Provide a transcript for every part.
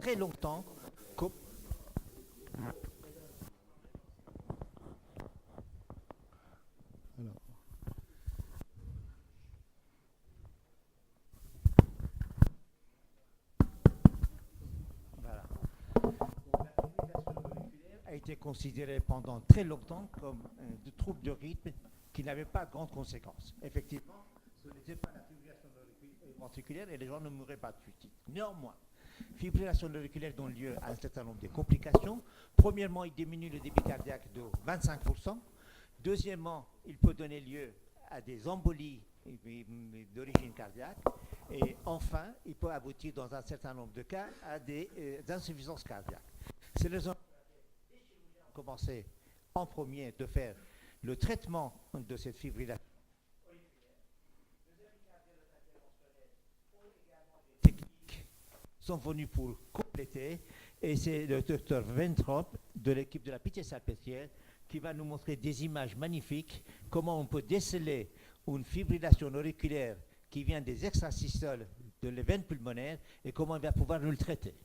très longtemps. co- Alors, Voilà. A été considéré pendant très longtemps comme de trouble de rythme qui n'avait pas de grandes conséquences. Effectivement, ce n'était pas la fibrillation ventriculaire et les gens ne mouraient pas de suite. Néanmoins, fibrillation auriculaire donne lieu à un certain nombre de complications. Premièrement, il diminue le débit cardiaque de 25%. Deuxièmement, il peut donner lieu à des embolies d'origine cardiaque. Et enfin, il peut aboutir dans un certain nombre de cas à des insuffisances cardiaques. C'est les gens qui ont commencé en premier de faire le traitement de cette fibrillation techniques sont venus pour compléter et c'est le docteur Ventrop de l'équipe de la Pitié-Salpêtrière qui va nous montrer des images magnifiques comment on peut déceler une fibrillation auriculaire qui vient des extrasystoles de les veines pulmonaires et comment on va pouvoir nous le traiter.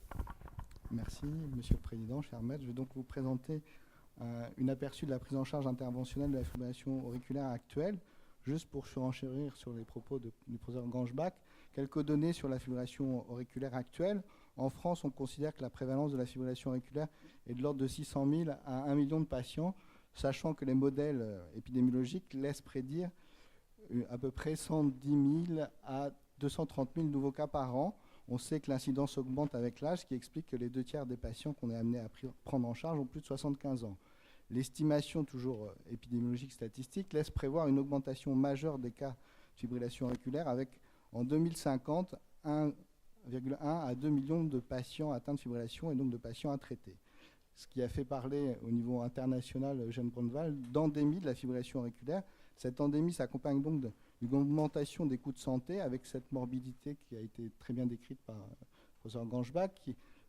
merci, Monsieur le Président, cher maître. Je vais donc vous présenter une aperçu de la prise en charge interventionnelle de la fibrillation auriculaire actuelle, juste pour surenchérir sur les propos du professeur Gangebach. Quelques données sur la fibrillation auriculaire actuelle. En France, on considère que la prévalence de la fibrillation auriculaire est de l'ordre de 600 000 à 1 million de patients, sachant que les modèles épidémiologiques laissent prédire à peu près 110 000 à 230 000 nouveaux cas par an. On sait que l'incidence augmente avec l'âge, ce qui explique que les 2 tiers des patients qu'on est amené à prendre en charge ont plus de 75 ans. L'estimation, toujours épidémiologique statistique, laisse prévoir une augmentation majeure des cas de fibrillation auriculaire avec, en 2050, 1,1 à 2 millions de patients atteints de fibrillation et donc de patients à traiter. Ce qui a fait parler au niveau international Eugène Brandval d'endémie de la fibrillation auriculaire. Cette endémie s'accompagne donc d'une augmentation des coûts de santé avec cette morbidité qui a été très bien décrite par le professeur Gangebach,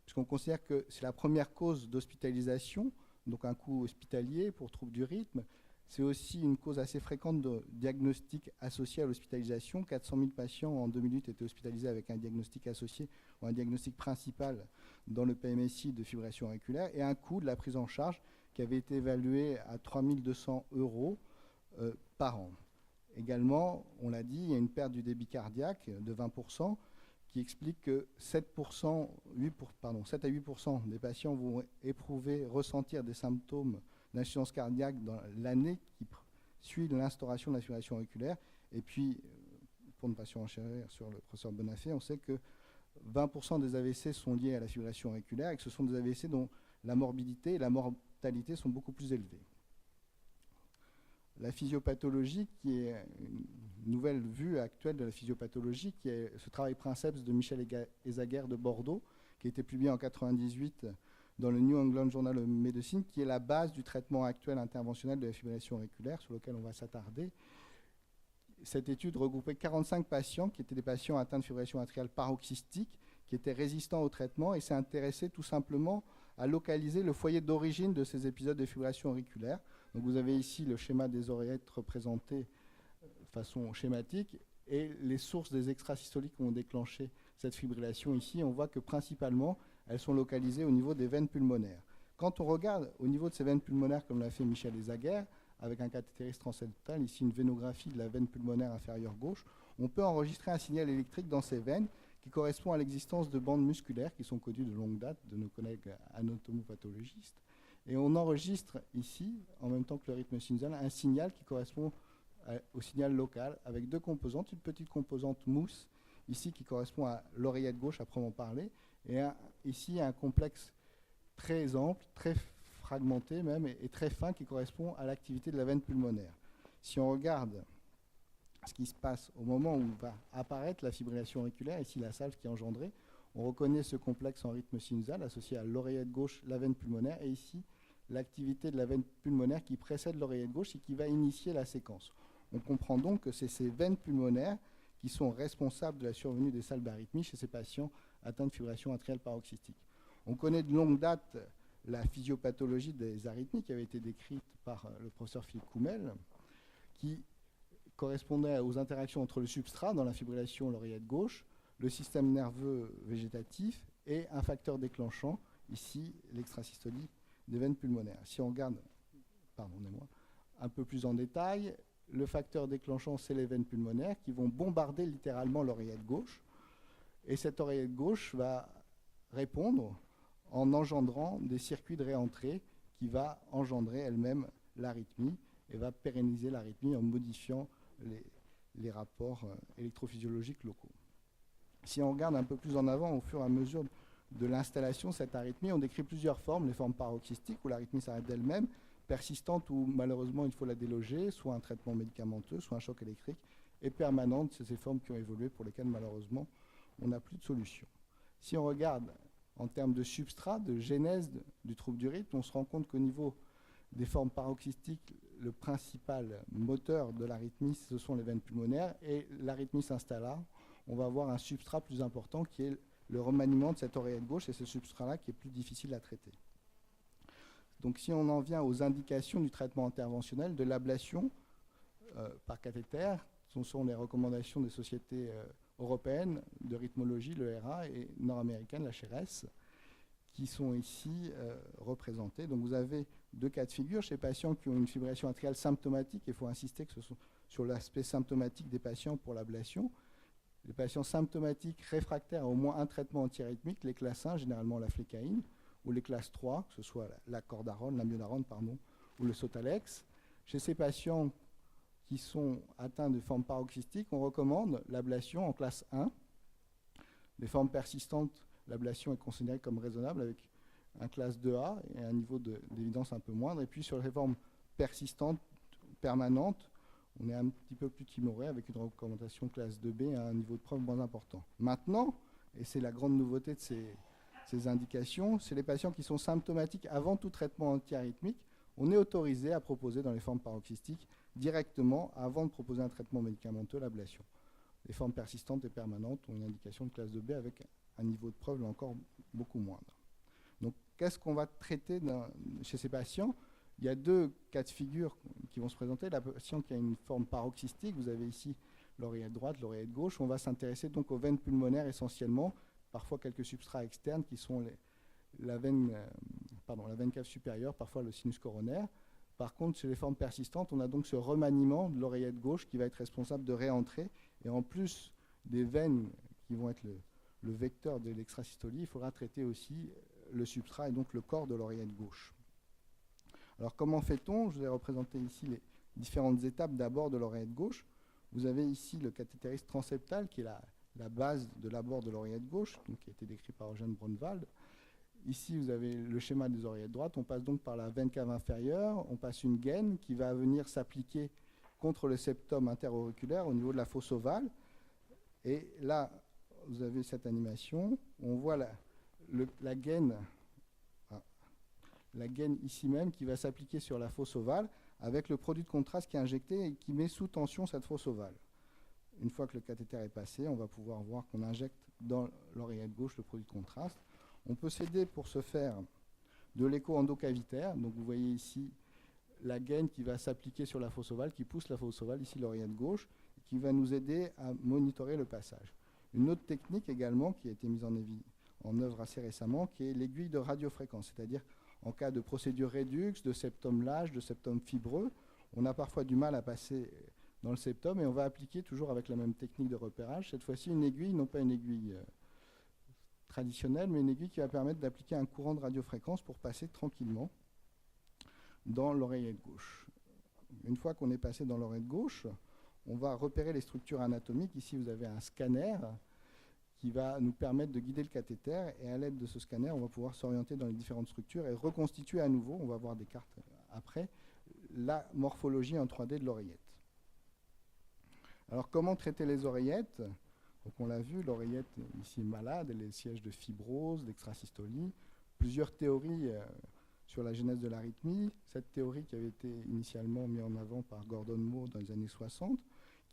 puisqu'on considère que c'est la première cause d'hospitalisation, donc un coût hospitalier pour troubles du rythme. C'est aussi une cause assez fréquente de diagnostic associé à l'hospitalisation. 400 000 patients en 2008 étaient hospitalisés avec un diagnostic associé ou un diagnostic principal dans le PMSI de fibrillation auriculaire et un coût de la prise en charge qui avait été évalué à 3 200 € par an. Également, on l'a dit, il y a une perte du débit cardiaque de 20% qui explique que 7 à 8% des patients vont éprouver, ressentir des symptômes d'insuffisance cardiaque dans l'année qui suit l'instauration de la fibrillation auriculaire. Et puis, pour ne pas surenchérir sur le professeur Bonafé, on sait que 20% des AVC sont liés à la fibrillation auriculaire et que ce sont des AVC dont la morbidité et la mortalité sont beaucoup plus élevées. La physiopathologie, qui est une nouvelle vue actuelle de la physiopathologie, qui est ce travail Princeps de Michel Ezaguer de Bordeaux, qui a été publié en 1998 dans le New England Journal of Medicine, qui est la base du traitement actuel interventionnel de la fibrillation auriculaire, sur lequel on va s'attarder. Cette étude regroupait 45 patients, qui étaient des patients atteints de fibrillation atriale paroxystique, qui étaient résistants au traitement, et s'est intéressé tout simplement à localiser le foyer d'origine de ces épisodes de fibrillation auriculaire. Donc vous avez ici le schéma des oreillettes représenté de façon schématique et les sources des extrasystoliques qui ont déclenché cette fibrillation ici. On voit que principalement, elles sont localisées au niveau des veines pulmonaires. Quand on regarde au niveau de ces veines pulmonaires, comme l'a fait Michel Ezaguer, avec un cathétérisme transseptal, ici une vénographie de la veine pulmonaire inférieure gauche, on peut enregistrer un signal électrique dans ces veines qui correspond à l'existence de bandes musculaires qui sont connues de longue date de nos collègues anatomopathologistes. Et on enregistre ici, en même temps que le rythme sinusal, un signal qui correspond au signal local avec 2 composantes. Une petite composante mousse, ici, qui correspond à l'oreillette gauche à proprement parler, et ici un complexe très ample, très fragmenté même, et très fin, qui correspond à l'activité de la veine pulmonaire. Si on regarde ce qui se passe au moment où va apparaître la fibrillation auriculaire, ici la salve qui est engendrée, on reconnaît ce complexe en rythme sinusal associé à l'oreillette gauche, la veine pulmonaire, et ici l'activité de la veine pulmonaire qui précède l'oreillette gauche et qui va initier la séquence. On comprend donc que c'est ces veines pulmonaires qui sont responsables de la survenue des salles d'arythmie chez ces patients atteints de fibrillation atriale paroxystique. On connaît de longue date la physiopathologie des arythmies qui avait été décrite par le professeur Philippe Coumel, qui correspondait aux interactions entre le substrat dans la fibrillation l'oreillette gauche, le système nerveux végétatif et un facteur déclenchant, ici l'extrasystolie des veines pulmonaires. Si on regarde, pardonnez-moi, un peu plus en détail, le facteur déclenchant, c'est les veines pulmonaires qui vont bombarder littéralement l'oreillette gauche. Et cette oreillette gauche va répondre en engendrant des circuits de réentrée qui va engendrer elle-même l'arythmie et va pérenniser l'arythmie en modifiant les rapports électrophysiologiques locaux. Si on regarde un peu plus en avant, au fur et à mesure de l'installation de cette arythmie, on décrit plusieurs formes, les formes paroxystiques où l'arythmie s'arrête d'elle-même, persistante où malheureusement il faut la déloger, soit un traitement médicamenteux, soit un choc électrique, et permanente, c'est ces formes qui ont évolué pour lesquelles malheureusement on n'a plus de solution. Si on regarde en termes de substrat, de genèse du trouble du rythme, on se rend compte qu'au niveau des formes paroxystiques, le principal moteur de l'arythmie, ce sont les veines pulmonaires, et l'arythmie s'installa, on va avoir un substrat plus important qui est le remaniement de cette oreillette gauche, et ce substrat-là qui est plus difficile à traiter. Donc si on en vient aux indications du traitement interventionnel, de l'ablation par cathéter, ce sont les recommandations des sociétés européennes de rythmologie, l'ERA, et nord-américaine, la HRS, qui sont ici représentées. Donc vous avez deux cas de figure chez les patients qui ont une fibrillation atriale symptomatique, il faut insister que ce sont sur l'aspect symptomatique des patients pour l'ablation. Les patients symptomatiques réfractaires à au moins un traitement antiarythmique, les classes 1, généralement la flécaïne, ou les classes 3, que ce soit la cordarone, l'amiodarone, ou le sotalex. Chez ces patients qui sont atteints de formes paroxystiques, on recommande l'ablation en classe 1. Les formes persistantes, l'ablation est considérée comme raisonnable avec un classe 2A et un niveau d'évidence un peu moindre. Et puis sur les formes persistantes, permanentes, on est un petit peu plus timoré avec une recommandation classe 2B à un niveau de preuve moins important. Maintenant, et c'est la grande nouveauté de ces indications, c'est les patients qui sont symptomatiques avant tout traitement antiarythmique. On est autorisé à proposer dans les formes paroxystiques directement, avant de proposer un traitement médicamenteux, l'ablation. Les formes persistantes et permanentes ont une indication de classe 2B avec un niveau de preuve là encore beaucoup moindre. Donc qu'est-ce qu'on va traiter chez ces patients? Il y a deux cas de figure qui vont se présenter. La patiente qui a une forme paroxystique, vous avez ici l'oreillette droite, l'oreillette gauche. On va s'intéresser donc aux veines pulmonaires essentiellement, parfois quelques substrats externes qui sont la veine cave supérieure, parfois le sinus coronaire. Par contre, chez les formes persistantes, on a donc ce remaniement de l'oreillette gauche qui va être responsable de réentrée. Et en plus des veines qui vont être le vecteur de l'extrasystolie, il faudra traiter aussi le substrat et donc le corps de l'oreillette gauche. Alors comment fait-on? Je vous ai représenté ici les différentes étapes d'abord de l'oreillette gauche. Vous avez ici le cathétérisme transeptal qui est la base de l'abord de l'oreillette gauche, donc qui a été décrit par Eugène Braunwald. Ici, vous avez le schéma des oreillettes droites. On passe donc par la veine cave inférieure, on passe une gaine qui va venir s'appliquer contre le septum interauriculaire au niveau de la fosse ovale. Et là, vous avez cette animation. On voit la gaine ici même qui va s'appliquer sur la fosse ovale avec le produit de contraste qui est injecté et qui met sous tension cette fosse ovale. Une fois que le cathéter est passé, on va pouvoir voir qu'on injecte dans l'oreillette gauche le produit de contraste. On peut s'aider pour ce faire de l'écho endocavitaire. Donc vous voyez ici la gaine qui va s'appliquer sur la fosse ovale, qui pousse la fosse ovale, ici l'oreillette gauche, qui va nous aider à monitorer le passage. Une autre technique également qui a été mise en œuvre assez récemment, qui est l'aiguille de radiofréquence, c'est-à-dire en cas de procédure rédux, de septum lâche, de septum fibreux, on a parfois du mal à passer dans le septum et on va appliquer toujours avec la même technique de repérage, cette fois-ci une aiguille, non pas une aiguille traditionnelle, mais une aiguille qui va permettre d'appliquer un courant de radiofréquence pour passer tranquillement dans l'oreillette gauche. Une fois qu'on est passé dans l'oreillette gauche, on va repérer les structures anatomiques. Ici, vous avez un scanner qui va nous permettre de guider le cathéter et à l'aide de ce scanner, on va pouvoir s'orienter dans les différentes structures et reconstituer à nouveau, on va voir des cartes après, la morphologie en 3D de l'oreillette. Alors comment traiter les oreillettes? Donc on l'a vu, l'oreillette ici est malade, elle est le siège de fibrose, d'extrasystolie, plusieurs théories sur la genèse de l'arythmie. Cette théorie qui avait été initialement mise en avant par Gordon Moore dans les années 60,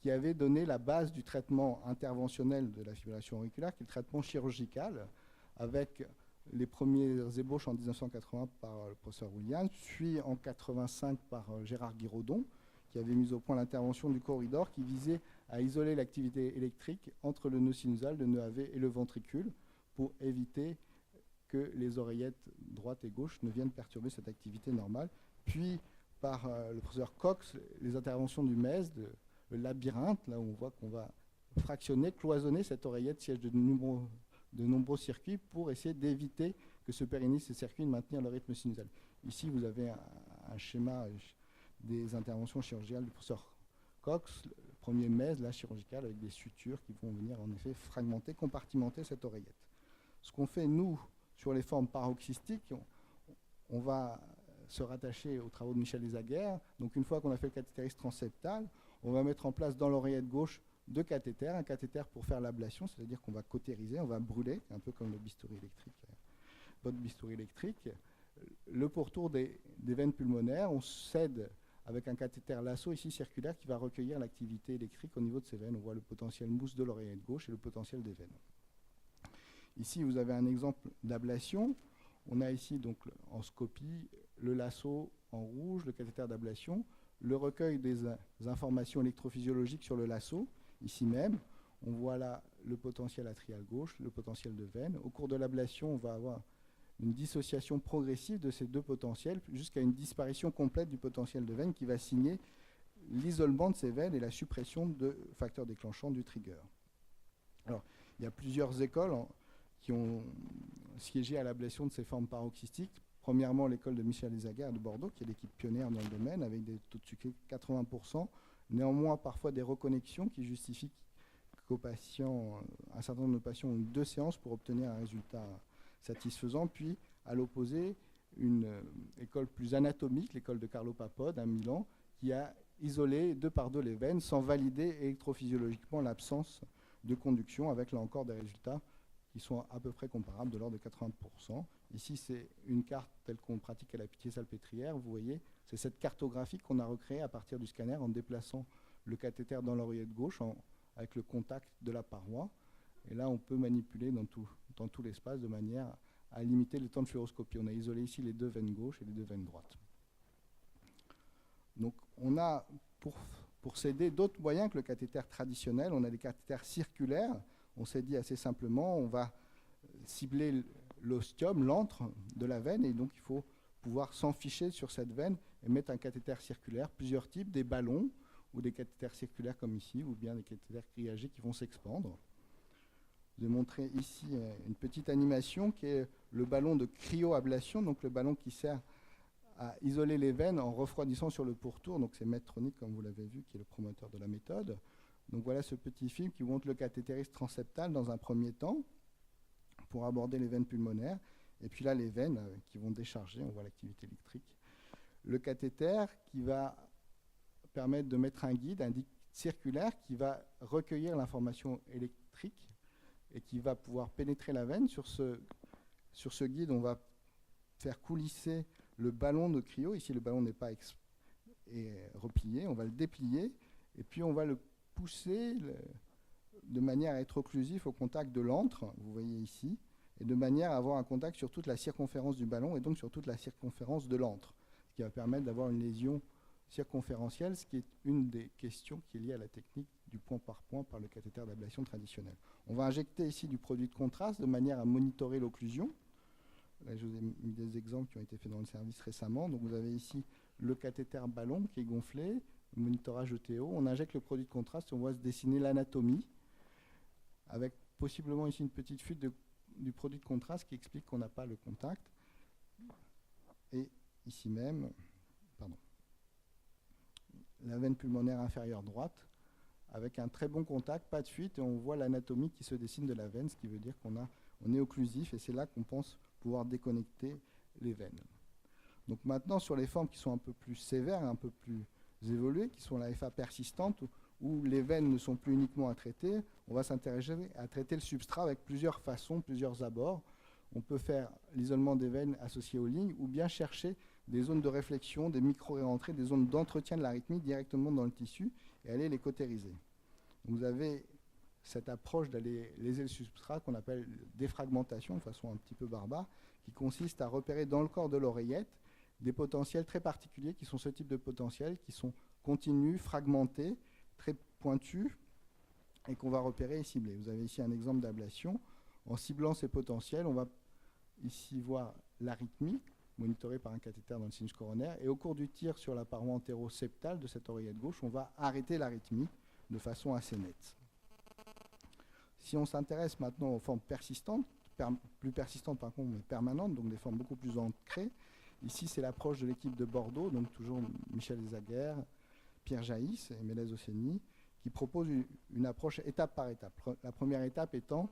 qui avait donné la base du traitement interventionnel de la fibrillation auriculaire, qui est le traitement chirurgical, avec les premières ébauches en 1980 par le professeur Williams, puis en 1985 par Gérard Guiraudon, qui avait mis au point l'intervention du corridor qui visait à isoler l'activité électrique entre le nœud sinusal, le nœud AV et le ventricule pour éviter que les oreillettes droite et gauche ne viennent perturber cette activité normale. Puis, par le professeur Cox, les interventions du MES, le labyrinthe, là où on voit qu'on va fractionner, cloisonner cette oreillette siège de nombreux circuits pour essayer d'éviter que se pérennise ces circuits et de maintenir le rythme sinusal. Ici, vous avez un schéma des interventions chirurgicales du professeur Cox, le premier MES, là, chirurgical, avec des sutures qui vont venir en effet fragmenter, compartimenter cette oreillette. Ce qu'on fait, nous, sur les formes paroxystiques, on va se rattacher aux travaux de Michel Desaguerres. Donc une fois qu'on a fait le cathétérisme transseptal, on va mettre en place dans l'oreillette gauche deux cathéters, un cathéter pour faire l'ablation, c'est-à-dire qu'on va cautériser, on va brûler, un peu comme le bistouri électrique, votre bistouri électrique. Le pourtour des veines pulmonaires, on cède avec un cathéter lasso ici circulaire qui va recueillir l'activité électrique au niveau de ces veines. On voit le potentiel mousse de l'oreillette gauche et le potentiel des veines. Ici, vous avez un exemple d'ablation. On a ici, donc, en scopie, le lasso en rouge, le cathéter d'ablation, le recueil des informations électrophysiologiques sur le lasso, ici même. On voit là le potentiel atrial gauche, le potentiel de veine. Au cours de l'ablation, on va avoir une dissociation progressive de ces deux potentiels jusqu'à une disparition complète du potentiel de veine qui va signer l'isolement de ces veines et la suppression de facteurs déclenchants du trigger. Alors, il y a plusieurs écoles qui ont siégé à l'ablation de ces formes paroxystiques. Premièrement, l'école de Michel Desaguerres de Bordeaux, qui est l'équipe pionnière dans le domaine, avec des taux de succès de 80%. Néanmoins, parfois des reconnexions qui justifient qu'aux patients, un certain nombre de patients ont eu 2 séances pour obtenir un résultat satisfaisant. Puis, à l'opposé, une école plus anatomique, l'école de Carlo Papode à Milan, qui a isolé 2 par 2 les veines sans valider électrophysiologiquement l'absence de conduction, avec là encore des résultats qui sont à peu près comparables, de l'ordre de 80%. Ici, c'est une carte telle qu'on pratique à la Pitié-Salpêtrière. Vous voyez, c'est cette cartographie qu'on a recréée à partir du scanner en déplaçant le cathéter dans l'oreillette gauche avec le contact de la paroi. Et là, on peut manipuler dans tout l'espace de manière à limiter le temps de fluoroscopie. On a isolé ici les 2 veines gauches et les 2 veines droites. Donc, on a, pour s'aider, d'autres moyens que le cathéter traditionnel. On a des cathéters circulaires. On s'est dit assez simplement, on va cibler l'ostium, l'antre de la veine, et donc il faut pouvoir s'en ficher sur cette veine et mettre un cathéter circulaire, plusieurs types, des ballons ou des cathéters circulaires comme ici, ou bien des cathéters grillagés qui vont s'expandre. Je vais montrer ici une petite animation qui est le ballon de cryoablation, donc le ballon qui sert à isoler les veines en refroidissant sur le pourtour. Donc c'est Medtronic, comme vous l'avez vu, qui est le promoteur de la méthode. Donc voilà ce petit film qui montre le cathétérisme transseptal dans un premier temps pour aborder les veines pulmonaires. Et puis là, les veines qui vont décharger, on voit l'activité électrique. Le cathéter qui va permettre de mettre un guide circulaire qui va recueillir l'information électrique et qui va pouvoir pénétrer la veine. Sur ce guide, on va faire coulisser le ballon de cryo. Ici, le ballon n'est pas replié. On va le déplier et puis on va le pousser de manière à être occlusif au contact de l'antre, vous voyez ici, et de manière à avoir un contact sur toute la circonférence du ballon et donc sur toute la circonférence de l'antre, ce qui va permettre d'avoir une lésion circonférentielle, ce qui est une des questions qui est liée à la technique du point par point par le cathéter d'ablation traditionnel. On va injecter ici du produit de contraste de manière à monitorer l'occlusion. Là, je vous ai mis des exemples qui ont été faits dans le service récemment. Donc vous avez ici le cathéter ballon qui est gonflé, le monitorage ETO. On injecte le produit de contraste et on voit se dessiner l'anatomie, avec possiblement ici une petite fuite du produit de contraste qui explique qu'on n'a pas le contact. Et ici même, la veine pulmonaire inférieure droite, avec un très bon contact, pas de fuite, et on voit l'anatomie qui se dessine de la veine, ce qui veut dire qu'on est occlusif, et c'est là qu'on pense pouvoir déconnecter les veines. Donc maintenant, sur les formes qui sont un peu plus sévères, un peu plus évoluées, qui sont la FA persistante, où les veines ne sont plus uniquement à traiter, on va s'intéresser à traiter le substrat avec plusieurs façons, plusieurs abords. On peut faire l'isolement des veines associées aux lignes, ou bien chercher des zones de réflexion, des micro-réentrées, des zones d'entretien de l'arythmie directement dans le tissu, et aller les cautériser. Vous avez cette approche d'aller léser le substrat qu'on appelle défragmentation, de façon un petit peu barbare, qui consiste à repérer dans le corps de l'oreillette des potentiels très particuliers, qui sont ce type de potentiels, qui sont continus, fragmentés, très pointus, et qu'on va repérer et cibler. Vous avez ici un exemple d'ablation. En ciblant ces potentiels, on va ici voir l'arythmie, monitorée par un cathéter dans le sinus coronaire, et au cours du tir sur la paroi antéro-septale de cette oreillette gauche, on va arrêter l'arythmie de façon assez nette. Si on s'intéresse maintenant aux formes persistantes, plus persistantes par contre, mais permanentes, donc des formes beaucoup plus ancrées, ici c'est l'approche de l'équipe de Bordeaux, donc toujours Michel Desaguerre, Pierre Jaïs et Mélèze Océnie, qui propose une approche étape par étape. La première étape étant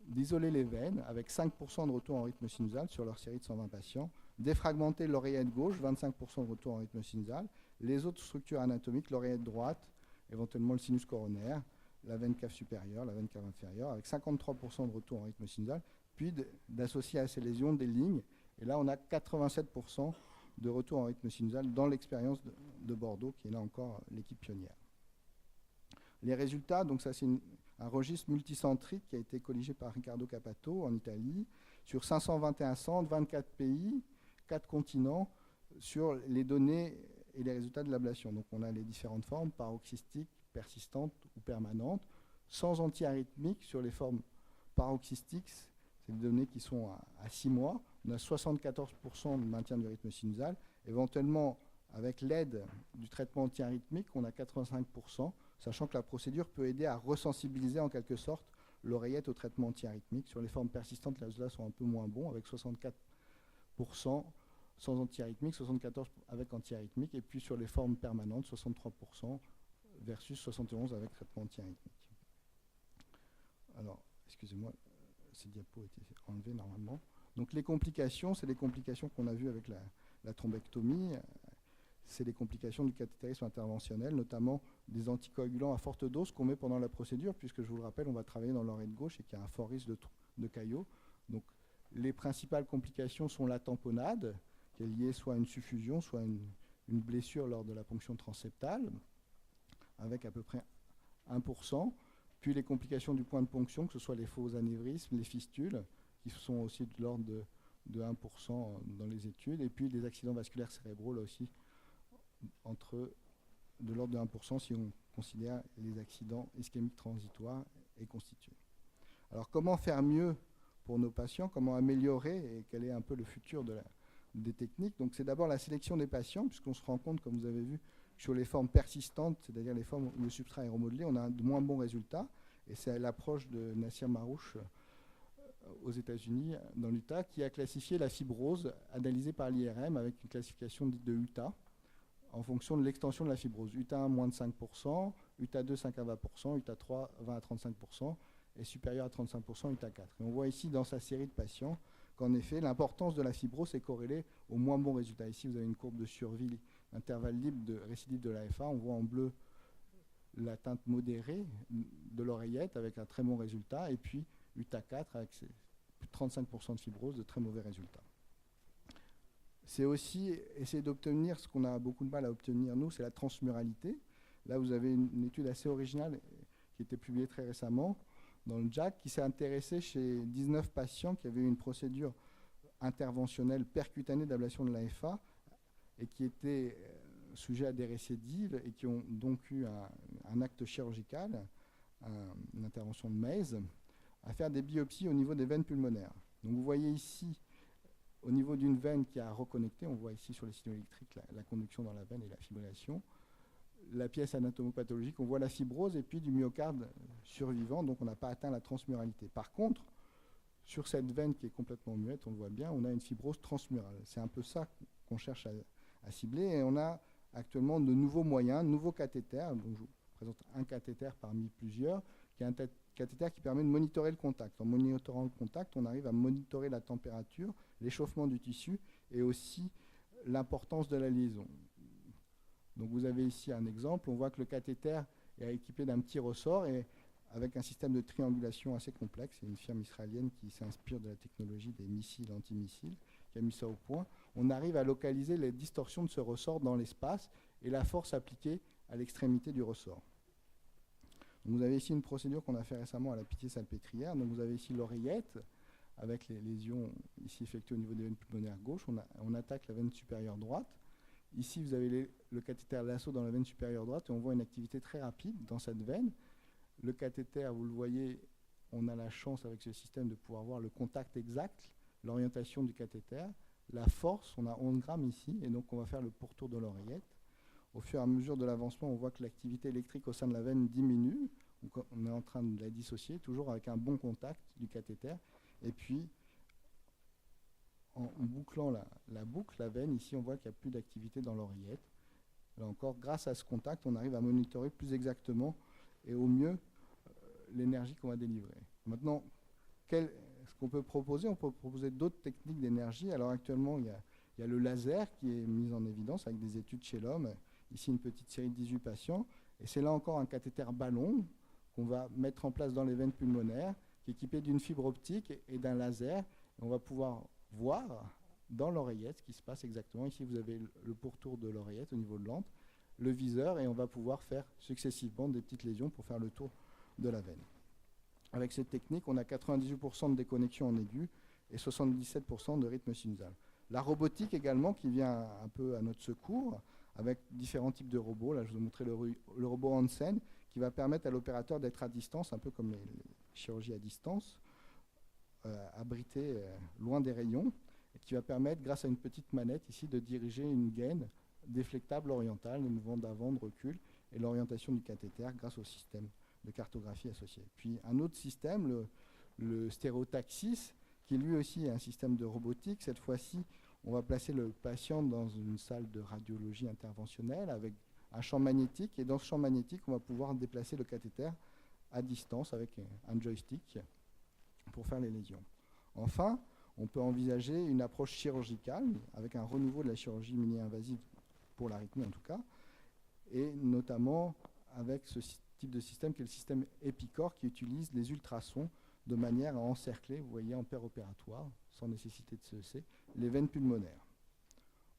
d'isoler les veines avec 5% de retour en rythme sinusal sur leur série de 120 patients, défragmenter l'oreillette gauche, 25% de retour en rythme sinusal, les autres structures anatomiques, l'oreillette droite, éventuellement le sinus coronaire, la veine cave supérieure, la veine cave inférieure, avec 53% de retour en rythme sinusal, puis d'associer à ces lésions des lignes. Et là, on a 87% de retour en rythme sinusal dans l'expérience de Bordeaux, qui est là encore l'équipe pionnière. Les résultats, donc ça c'est un registre multicentrique qui a été colligé par Riccardo Capato en Italie, sur 521 centres, 24 pays, 4 continents, sur les données et les résultats de l'ablation. Donc on a les différentes formes, paroxystiques, persistantes ou permanentes, sans antiarythmique sur les formes paroxystiques, c'est des données qui sont à 6 mois. On a 74% de maintien du rythme sinusal. Éventuellement, avec l'aide du traitement antiarythmique, on a 85%, sachant que la procédure peut aider à resensibiliser en quelque sorte l'oreillette au traitement antiarythmique. Sur les formes persistantes, les résultats sont un peu moins bons, avec 64% sans antiarythmique, 74% avec antiarythmique, et puis sur les formes permanentes, 63% versus 71% avec traitement antiarythmique. Alors, excusez-moi, ces diapos étaient enlevés normalement. Donc les complications, c'est les complications qu'on a vues avec la thrombectomie. C'est les complications du cathétérisme interventionnel, notamment des anticoagulants à forte dose qu'on met pendant la procédure, puisque je vous le rappelle, on va travailler dans l'oreille gauche et qu'il y a un fort risque de caillot. Donc les principales complications sont la tamponnade, qui est liée soit à une suffusion, soit à une blessure lors de la ponction transseptale, avec à peu près 1%. Puis les complications du point de ponction, que ce soit les faux anévrismes, les fistules, qui sont aussi de l'ordre de 1% dans les études, et puis des accidents vasculaires cérébraux, là aussi, de l'ordre de 1% si on considère les accidents ischémiques transitoires et constitués. Alors comment faire mieux pour nos patients, comment améliorer, et quel est un peu le futur des techniques? Donc c'est d'abord la sélection des patients, puisqu'on se rend compte, comme vous avez vu, sur les formes persistantes, c'est-à-dire les formes où le substrat est remodelé, on a de moins bons résultats. Et c'est l'approche de Nassir Marouche aux États-Unis, dans l'Utah, qui a classifié la fibrose analysée par l'IRM avec une classification dite de UTA, en fonction de l'extension de la fibrose. UTA 1, moins de 5%, UTA 2, 5 à 20%, UTA 3, 20 à 35%, et supérieur à 35%, UTA 4. Et on voit ici, dans sa série de patients, qu'en effet, l'importance de la fibrose est corrélée aux moins bons résultats. Ici, vous avez une courbe de survie, intervalle libre de récidive de l'AFA. On voit en bleu l'atteinte modérée de l'oreillette avec un très bon résultat, et puis UTA 4 avec plus de 35% de fibrose, de très mauvais résultats. C'est aussi essayer d'obtenir ce qu'on a beaucoup de mal à obtenir, nous, c'est la transmuralité. Là, vous avez une étude assez originale qui a été publiée très récemment dans le JACC, qui s'est intéressée chez 19 patients qui avaient eu une procédure interventionnelle percutanée d'ablation de l'AFA et qui étaient sujets à des récidives et qui ont donc eu un acte chirurgical, une intervention de Mays, à faire des biopsies au niveau des veines pulmonaires. Donc vous voyez ici, au niveau d'une veine qui a reconnecté, on voit ici sur les signaux électriques la conduction dans la veine et la fibrillation, la pièce anatomopathologique, on voit la fibrose et puis du myocarde survivant, donc on n'a pas atteint la transmuralité. Par contre, sur cette veine qui est complètement muette, on le voit bien, on a une fibrose transmurale. C'est un peu ça qu'on cherche à cibler, et on a actuellement de nouveaux moyens, de nouveaux cathéters. Donc je vous présente un cathéter parmi plusieurs, qui est un cathéter qui permet de monitorer le contact. En monitorant le contact, on arrive à monitorer la température, l'échauffement du tissu et aussi l'importance de la liaison. Donc vous avez ici un exemple, on voit que le cathéter est équipé d'un petit ressort et avec un système de triangulation assez complexe. C'est une firme israélienne qui s'inspire de la technologie des missiles antimissiles qui a mis ça au point. On arrive à localiser les distorsions de ce ressort dans l'espace et la force appliquée à l'extrémité du ressort. Donc vous avez ici une procédure qu'on a fait récemment à la Pitié-Salpêtrière. Donc vous avez ici l'oreillette avec les lésions ici effectuées au niveau des veines pulmonaires gauches. On attaque la veine supérieure droite. Ici, vous avez le cathéter lasso dans la veine supérieure droite et on voit une activité très rapide dans cette veine. Le cathéter, vous le voyez, on a la chance avec ce système de pouvoir voir le contact exact, l'orientation du cathéter, la force, on a 11 grammes ici, et donc on va faire le pourtour de l'oreillette. Au fur et à mesure de l'avancement, on voit que l'activité électrique au sein de la veine diminue. Donc on est en train de la dissocier, toujours avec un bon contact du cathéter. Et puis, en bouclant la boucle, la veine, ici on voit qu'il n'y a plus d'activité dans l'oreillette. Là encore, grâce à ce contact, on arrive à monitorer plus exactement et au mieux l'énergie qu'on va délivrer. Maintenant, ce qu'on peut proposer, on peut proposer d'autres techniques d'énergie. Alors actuellement, il y a le laser qui est mis en évidence avec des études chez l'homme. Ici, une petite série de 18 patients. Et c'est là encore un cathéter ballon qu'on va mettre en place dans les veines pulmonaires, qui est équipé d'une fibre optique et d'un laser. Et on va pouvoir voir dans l'oreillette ce qui se passe exactement. Ici, vous avez le pourtour de l'oreillette au niveau de l'antre, le viseur, et on va pouvoir faire successivement des petites lésions pour faire le tour de la veine. Avec cette technique, on a 98% de déconnexion en aigu et 77% de rythme sinusal. La robotique également qui vient un peu à notre secours avec différents types de robots. Là, je vous ai montré le robot Hansen qui va permettre à l'opérateur d'être à distance, un peu comme les chirurgies à distance, abrité loin des rayons, et qui va permettre, grâce à une petite manette ici, de diriger une gaine déflectable orientale, le mouvement d'avant, de recul, et l'orientation du cathéter grâce au système de cartographie associé. Puis un autre système, le stéréotaxis, qui lui aussi est un système de robotique. Cette fois-ci, on va placer le patient dans une salle de radiologie interventionnelle avec un champ magnétique, et dans ce champ magnétique, on va pouvoir déplacer le cathéter à distance avec un joystick pour faire les lésions. Enfin, on peut envisager une approche chirurgicale avec un renouveau de la chirurgie mini-invasive pour l'arythmie en tout cas, et notamment avec ce type de système qui est le système EpiCor qui utilise les ultrasons de manière à encercler, vous voyez, en péropératoire, sans nécessité de CEC, les veines pulmonaires.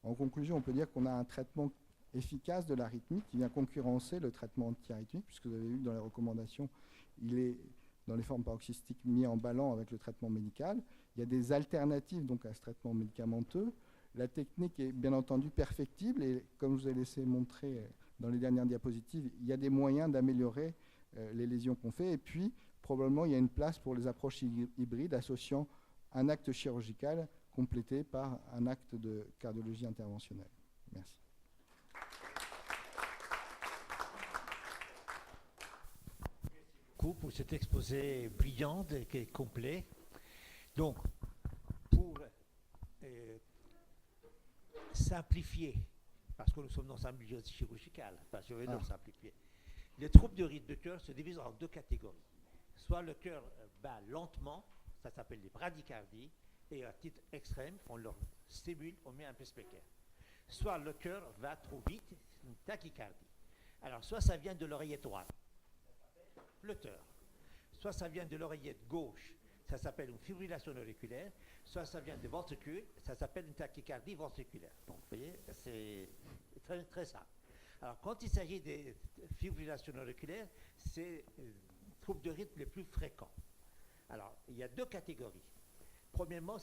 En conclusion, on peut dire qu'on a un traitement efficace de l'arythmie qui vient concurrencer le traitement anti-arythmique, puisque vous avez vu que dans les recommandations, il est dans les formes paroxystiques mis en balance avec le traitement médical. Il y a des alternatives donc à ce traitement médicamenteux. La technique est bien entendu perfectible et comme je vous ai laissé montrer dans les dernières diapositives, il y a des moyens d'améliorer les lésions qu'on fait. Et puis, probablement, il y a une place pour les approches hybrides associant un acte chirurgical complété par un acte de cardiologie interventionnelle. Merci. Pour cet exposé brillant et complet. Donc, pour simplifier, parce que nous sommes dans un milieu chirurgical, je vais donc simplifier, les troubles de rythme de cœur se divisent en deux catégories. Soit le cœur bat lentement, ça s'appelle les bradycardies, et à titre extrême, on leur stimule, on met un pacemaker. Soit le cœur va trop vite, une tachycardie. Alors, soit ça vient de l'oreillette droite, flotteur. Soit ça vient de l'oreillette gauche, ça s'appelle une fibrillation auriculaire, soit ça vient des ventricules, ça s'appelle une tachycardie ventriculaire. Donc, vous voyez, c'est très, très simple. Alors, quand il s'agit des fibrillations auriculaires, c'est les troubles de rythme les plus fréquents. Alors, il y a deux catégories. Premièrement,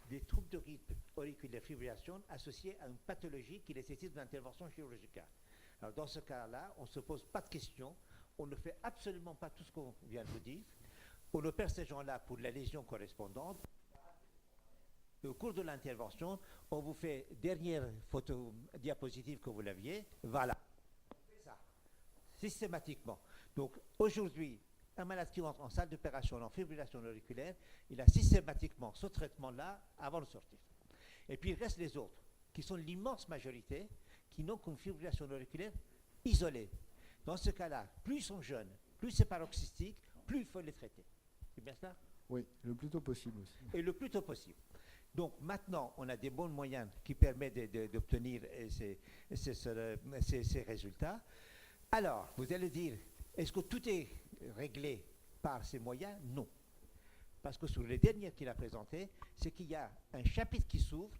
des troubles de rythme auriculaire fibrillation associés à une pathologie qui nécessite une intervention chirurgicale. Alors, dans ce cas-là, on ne se pose pas de questions. On ne fait absolument pas tout ce qu'on vient de vous dire. On opère ces gens-là pour la lésion correspondante. Et au cours de l'intervention, on vous fait dernière photo diapositive que vous l'aviez. Voilà. On fait ça systématiquement. Donc aujourd'hui, un malade qui rentre en salle d'opération en fibrillation auriculaire, il a systématiquement ce traitement-là avant de sortir. Et puis il reste les autres, qui sont l'immense majorité, qui n'ont qu'une fibrillation auriculaire isolée. Dans ce cas-là, plus ils sont jeunes, plus c'est paroxystique, plus il faut les traiter. C'est bien cela? Oui, le plus tôt possible aussi. Et le plus tôt possible. Donc maintenant, on a des bons moyens qui permettent d'obtenir ces résultats. Alors, vous allez dire, est-ce que tout est réglé par ces moyens? Non. Parce que sur les derniers qu'il a présentés, c'est qu'il y a un chapitre qui s'ouvre,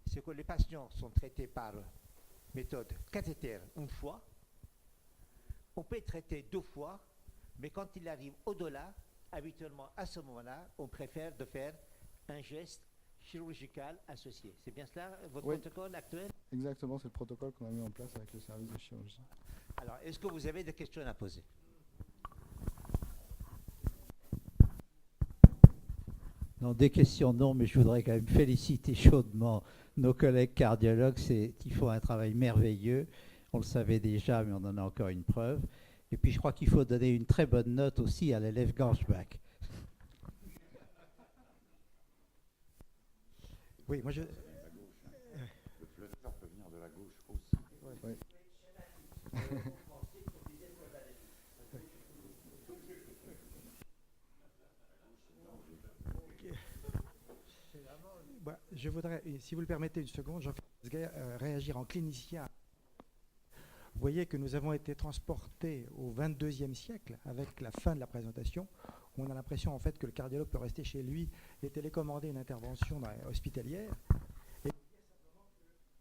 c'est que les patients sont traités par méthode cathéter une fois. On peut être traité 2 fois, mais quand il arrive au-delà, habituellement à ce moment-là, on préfère de faire un geste chirurgical associé. C'est bien cela, votre protocole actuel? Exactement, c'est le protocole qu'on a mis en place avec le service de chirurgie. Alors, est-ce que vous avez des questions à poser? Non, des questions, non, mais je voudrais quand même féliciter chaudement nos collègues cardiologues. Ils font un travail merveilleux. On le savait déjà, mais on en a encore une preuve. Et puis, je crois qu'il faut donner une très bonne note aussi à l'élève Ganschbach. Oui, moi je. Le flotteur peut venir de la gauche aussi. Oui. Bah, je voudrais, si vous le permettez une seconde, Jean-Philippe réagir en clinicien. Vous voyez que nous avons été transportés au XXIe siècle avec la fin de la présentation. Où on a l'impression en fait que le cardiologue peut rester chez lui et télécommander une intervention hospitalière. Et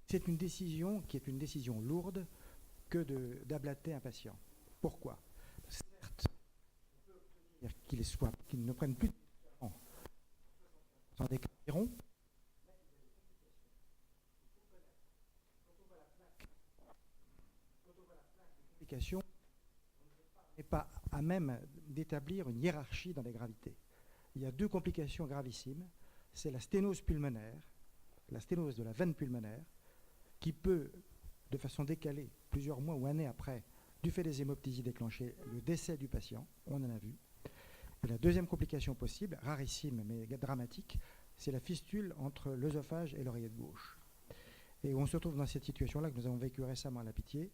c'est une décision qui est une décision lourde que d'ablater un patient. Pourquoi? Certes, qu'ils ne prennent plus de médicaments sans des environ. N'est pas à même d'établir une hiérarchie dans les gravités. Il y a deux complications gravissimes. C'est la sténose pulmonaire, la sténose de la veine pulmonaire, qui peut, de façon décalée, plusieurs mois ou années après, du fait des hémoptysies déclencher le décès du patient, on en a vu. Et la deuxième complication possible, rarissime mais dramatique, c'est la fistule entre l'œsophage et l'oreillette gauche. Et on se retrouve dans cette situation-là que nous avons vécue récemment à la Pitié,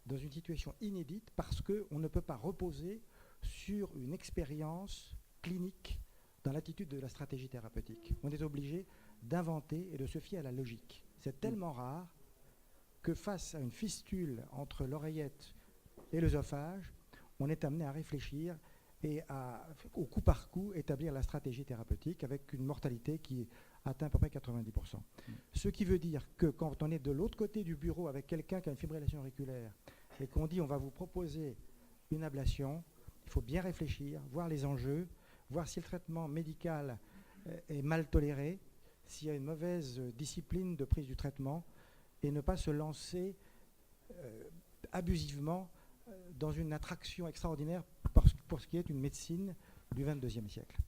dans une situation inédite parce qu'on ne peut pas reposer sur une expérience clinique dans l'attitude de la stratégie thérapeutique. On est obligé d'inventer et de se fier à la logique. C'est tellement rare que face à une fistule entre l'oreillette et l'œsophage, on est amené à réfléchir et au coup par coup, établir la stratégie thérapeutique avec une mortalité qui atteint à peu près 90%. Ce qui veut dire que quand on est de l'autre côté du bureau avec quelqu'un qui a une fibrillation auriculaire et qu'on dit on va vous proposer une ablation, il faut bien réfléchir, voir les enjeux, voir si le traitement médical est mal toléré, s'il y a une mauvaise discipline de prise du traitement et ne pas se lancer abusivement dans une attraction extraordinaire pour ce qui est une médecine du XXIe siècle.